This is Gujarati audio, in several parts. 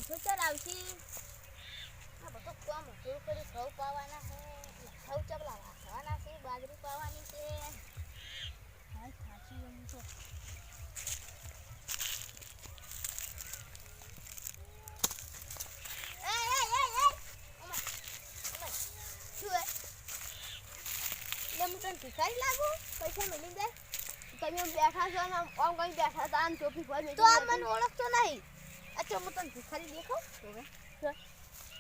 મોસો ચરાવશી આ બધો કોમ મજૂર કરી ઘઉં પાવાના છે ઘઉં ચકલા વાસવાના છે બાજરી પાવાની છે હાલ ખાસી બની તો ભિખારી લાગુ પૈસા મળી જાય તમે બેઠા છો ને આમ કઈ બેઠા હતા આમ ટોપી પર તો આમ મને ઓળખતો નહીં અચ્છા હું તને ભિખારી દેખો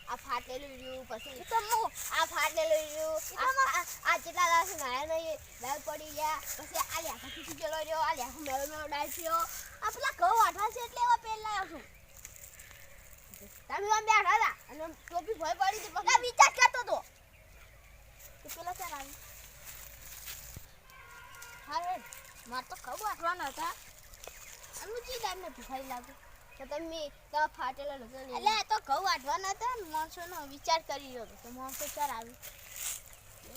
આ ફાટેલું રહ્યું પછી તો હું આ ફાટેલું રહ્યું આ જેટલા દાસ નાયા નહીં દાળ પડી ગયા પછી આ લ્યાખા તૂટી ગયેલો રહ્યો આ લ્યાખો મેળો મેળો ડાળ થયો આ પેલા ઘઉં વાઠા છે એટલે એવા પેલ લાવ્યો છું તમે આમ બેઠા હતા અને ટોપી ભય પડી હતી પછી વિચાર કરતો હતો તો પેલા ચાલ આવી હા મારે તો ઘઉં વાટવાના હતા અને જી ટાઈમને ભિખારી લાગુ તો તમે તો ફાટેલા લોકો એટલે આ તો ઘઉં વાટવાના હતા ને માણસોનો વિચાર કરી રહ્યો હતો તો માણસો ચાર આવી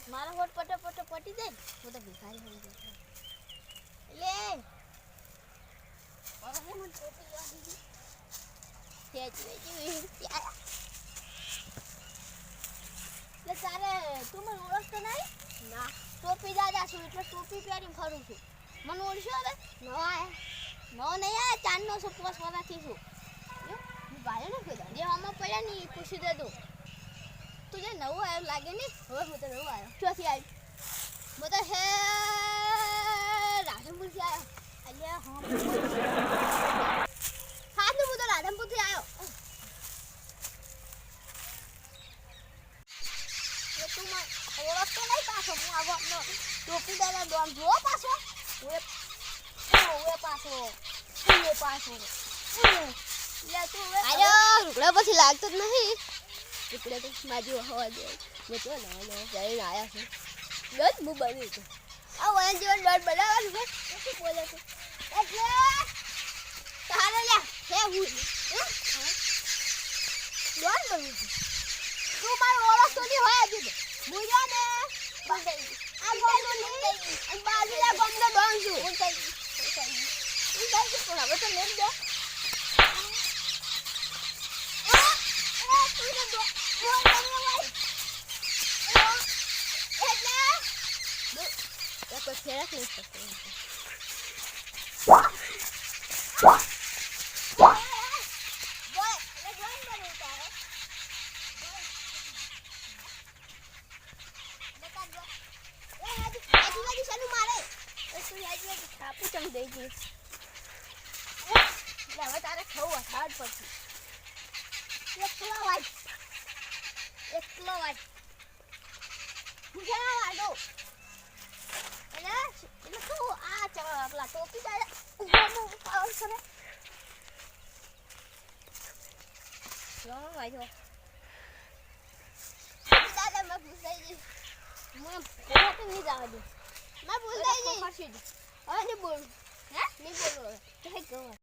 મારા હોટ પટો પટી જાય હું તો ભિખારી થઈ ગયો એટલે મને ટોપી લેવા દીધી એટલે તારે તું મને ઓળખતો નહીં ના ટોપી દાદા છું એટલે ટોપી પહેરી ફરું છું મને ઓળખ્યો હવે નવા આયા નવો નહીં આયા ચાંદનો છું પોસ વાળાથી છું હું ભાઈ ને કીધું જે આમાં પડ્યા ને પૂછી દે તું જે નવું આવ્યો લાગે ને હવે હું તો નવું આવ્યો ચોથી આવી હું તો હે રાધનપુરથી આવ્યો અલ્યા હા હું તો રાધનપુરથી આવ્યો તું મને ઓળખતો નહીં પાછો હું આવો ટોપી દાદા દોમ જો પાછો પાછો લે તું આયો રૂકડા પછી લાગતો જ નહીં રૂકડા તો માજી હવા દે મેં તો ના જઈને આયા છે દોડ હું બની છું આ વન જીવન દોડ બનાવવાનું છે શું બોલે છે એટલે તારે લે હે હું દોડ બની છું તું મારો ઓળખતો નહીં હોય હજુ તો મુજો ને આ ગોમનો નહીં અને બાજુના ગોમનો ડોન છું હું કઈ પણ હવે તો લેમ દો હવે તારે ખાવું અઠાડ પછી એકલો વાટ હું ક્યાં વાડો એટલે કહું આ પેલા ટોપી દાદા ઉપરનું પાવર કરે વાજો દાદા મેં ભૂસાઈ ગઈ હું નહીં જવા દઉં મેં ભૂસાઈ ગઈ હવે નહીં બોલું હે નહીં બોલું હવે કહે